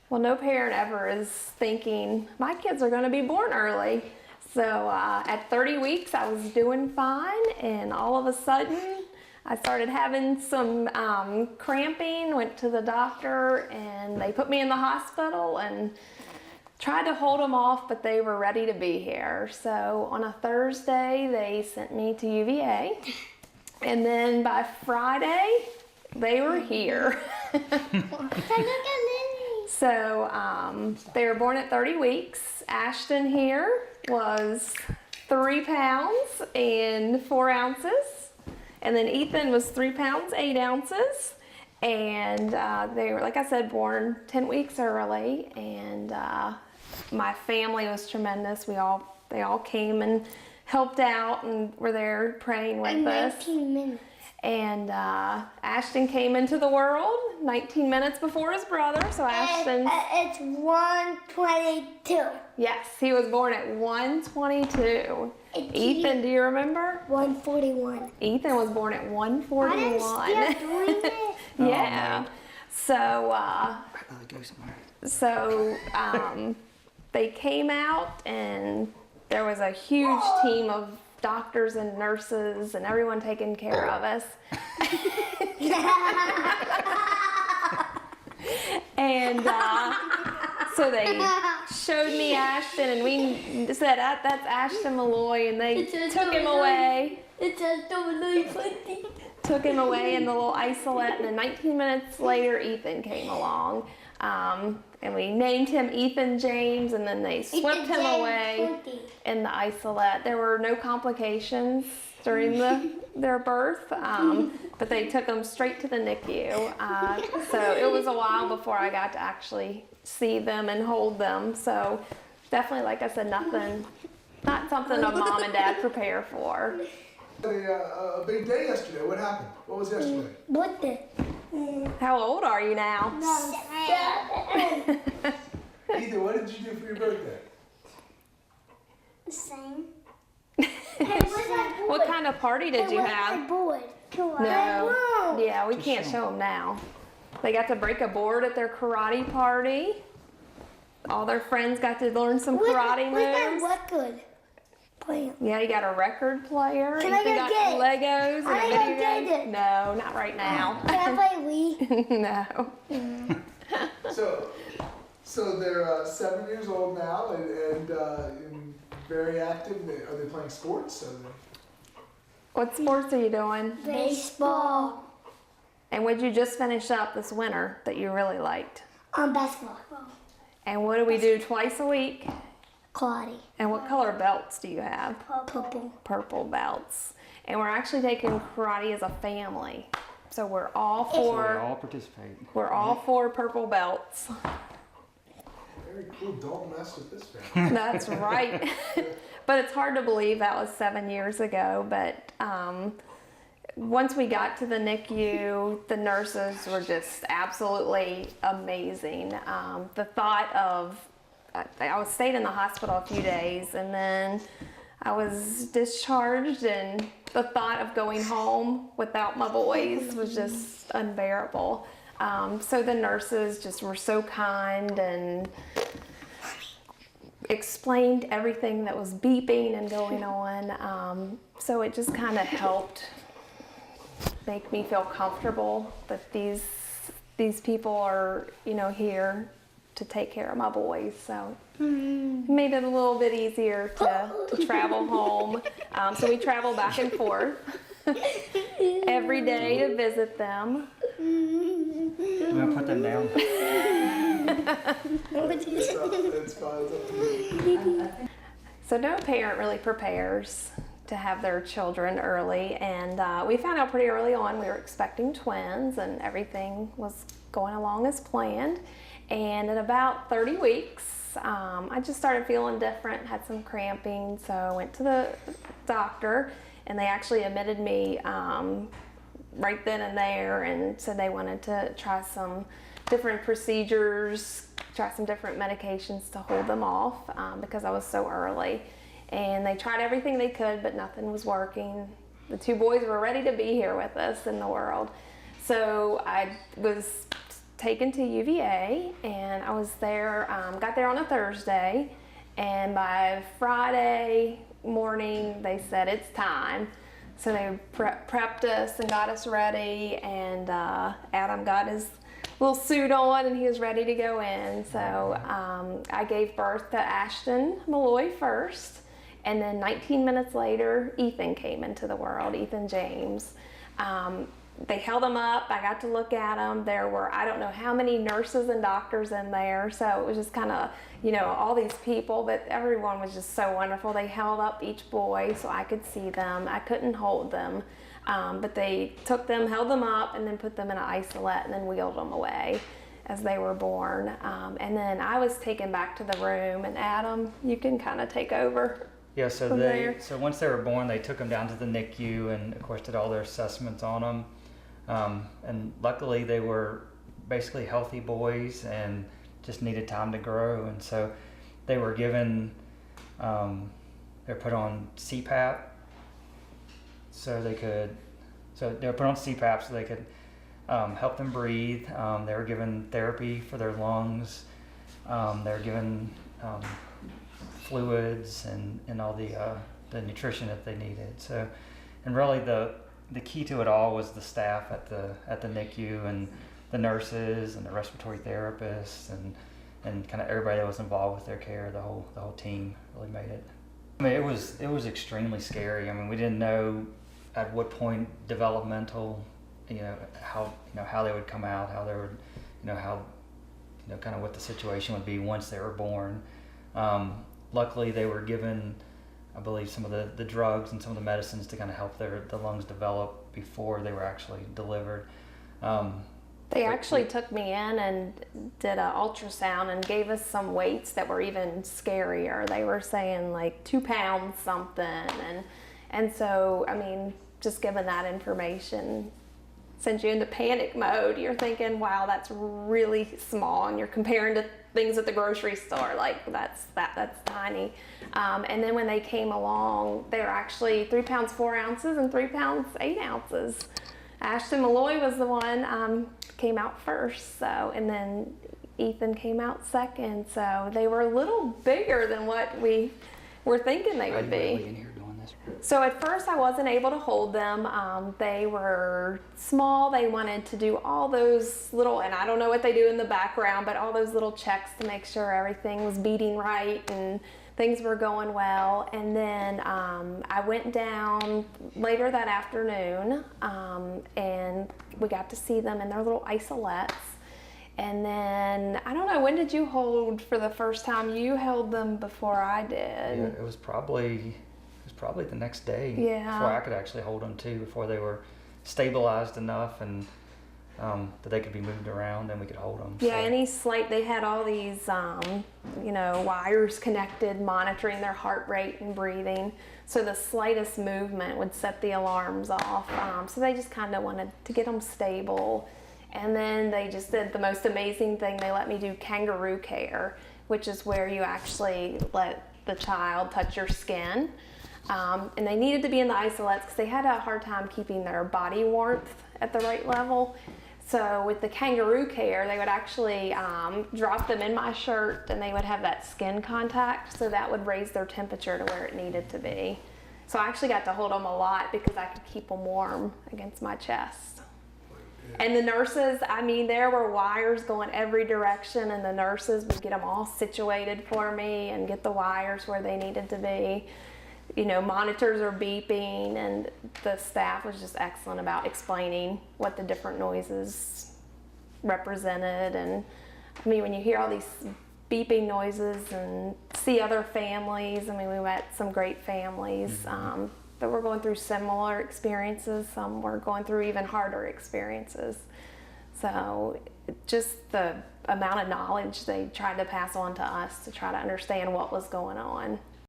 Well, no parent ever is thinking, my kids are going to be born early. So at 30 weeks, I was doing fine, and all of a sudden, I started having some cramping, went to the doctor, and they put me in the hospital and tried to hold them off, but they were ready to be here. So on a Thursday, they sent me to UVA, and then by Friday, they were here. So they were born at 30 weeks. Ashton here was 3 pounds and 4 ounces. And then Ethan was 3 pounds, 8 ounces. And they were, like I said, born 10 weeks early. And my family was tremendous. They all came and helped out and were there praying with us. 19 minutes. And Ashton came into the world 19 minutes before his brother. So Ashton, it's 1:22. yes, he was born at 1:22. Ethan, do you remember? 1:41. Ethan was born at 1:41. I'm still doing it. Yeah. So Go somewhere. they came out, and there was a huge team of doctors and nurses and everyone taking care of us. And so they showed me Ashton, and we said, that's Ashton Malloy, and they took him away. It's a totally funny. Took him away in the little isolette, and then 19 minutes later, Ethan came along. And we named him Ethan James, and then they swept him away in the isolette. There were no complications during their birth, but they took him straight to the NICU. So it was a while before I got to actually see them and hold them. So definitely, like I said, not something a mom and dad prepare for. A big day yesterday. What happened? What was yesterday? What the? How old are you now? Ethan, what did you do for your birthday? The same. What kind of party did you have? Board. No. Yeah, we can't show them now. They got to break a board at their karate party. All their friends got to learn some karate moves. What good? Yeah, you got a record player. Can I you go got get it? Legos and I a gotta video get game. it. No, not right now. Can I play Wii? No. So they're 7 years old now and very active. Are they playing sports? What sports are you doing? Baseball. And what'd you just finish up this winter that you really liked? Basketball. And what do we do twice a week? Karate. And what color belts do you have? Purple. Purple belts. And we're actually taking karate as a family. So we're all for So we all participate. We're all for purple belts. Very cool. Don't mess with this family. That's right. But it's hard to believe that was 7 years ago. But once we got to the NICU, the nurses were just absolutely amazing. The thought of, I was stayed in the hospital a few days, and then I was discharged, and the thought of going home without my boys was just unbearable. So the nurses just were so kind and explained everything that was beeping and going on. So it just kind of helped make me feel comfortable that these people are, here to take care of my boys. So made it a little bit easier to travel home. So we travel back and forth every day to visit them. I'm gonna put them down. It's fine. It's up to you. So no parent really prepares to have their children early, and we found out pretty early on we were expecting twins, and everything was going along as planned. And at about 30 weeks, I just started feeling different, had some cramping, so I went to the doctor, and they actually admitted me right then and there and said they wanted to try some different procedures, try some different medications to hold them off because I was so early. And they tried everything they could, but nothing was working. The two boys were ready to be here with us in the world. So I was taken to UVA, and I was there, got there on a Thursday, and by Friday morning they said it's time. So they prepped us and got us ready, and Adam got his little suit on and he was ready to go in. So I gave birth to Ashton Malloy first, and then 19 minutes later Ethan came into the world, Ethan James. They held him up. I got to look at him. There were, I don't know how many nurses and doctors in there. So it was just kind of, you know, all these people, but everyone was just so wonderful. They held up each boy so I could see them. I couldn't hold them, but they took them, held them up, and then put them in an isolette and then wheeled them away as they were born. And then I was taken back to the room, and Adam, you can kind of take over. Yeah, so once they were born, they took them down to the NICU and of course did all their assessments on them. And luckily they were basically healthy boys and just needed time to grow. And so they were given, they were put on CPAP so they were put on CPAP so they could help them breathe. They were given therapy for their lungs. They were given fluids and all the nutrition that they needed. So, and really the key to it all was the staff at the NICU and the nurses and the respiratory therapists and kind of everybody that was involved with their care. The whole team really made it. I mean, it was extremely scary. I mean, we didn't know at what point developmental, how they would come out, how they would, kind of what the situation would be once they were born. Luckily, they were given, I believe, some of the drugs and some of the medicines to kind of help the lungs develop before they were actually delivered. They actually took me in and did an ultrasound and gave us some weights that were even scarier. They were saying like 2 pounds something, and so I mean, just given that information sends you into panic mode. You're thinking, wow, that's really small, and you're comparing to things at the grocery store, like that's tiny. And then when they came along, they were actually 3 pounds 4 ounces and 3 pounds 8 ounces. Ashton Malloy was the one came out first, so, and then Ethan came out second. So they were a little bigger than what we were thinking they would be. So at first I wasn't able to hold them. They were small. They wanted to do all those little, and I don't know what they do in the background, but all those little checks to make sure everything was beating right and things were going well. And then I went down later that afternoon and we got to see them in their little isolettes. And then, I don't know, when did you hold for the first time? You held them before I did. Yeah, it was probably the next day. Yeah. Before I could actually hold them too, before they were stabilized enough and that they could be moved around and we could hold them. Yeah, so. They had all these, wires connected, monitoring their heart rate and breathing. So the slightest movement would set the alarms off. So they just kind of wanted to get them stable. And then they just did the most amazing thing. They let me do kangaroo care, which is where you actually let the child touch your skin. And they needed to be in the isolettes because they had a hard time keeping their body warmth at the right level. So with the kangaroo care, they would actually drop them in my shirt and they would have that skin contact, so that would raise their temperature to where it needed to be. So I actually got to hold them a lot because I could keep them warm against my chest. And the nurses, I mean, there were wires going every direction, and the nurses would get them all situated for me and get the wires where they needed to be. Monitors are beeping, and the staff was just excellent about explaining what the different noises represented. And I mean, when you hear all these beeping noises and see other families, I mean, we met some great families that were going through similar experiences. Some were going through even harder experiences. So just the amount of knowledge they tried to pass on to us to try to understand what was going on.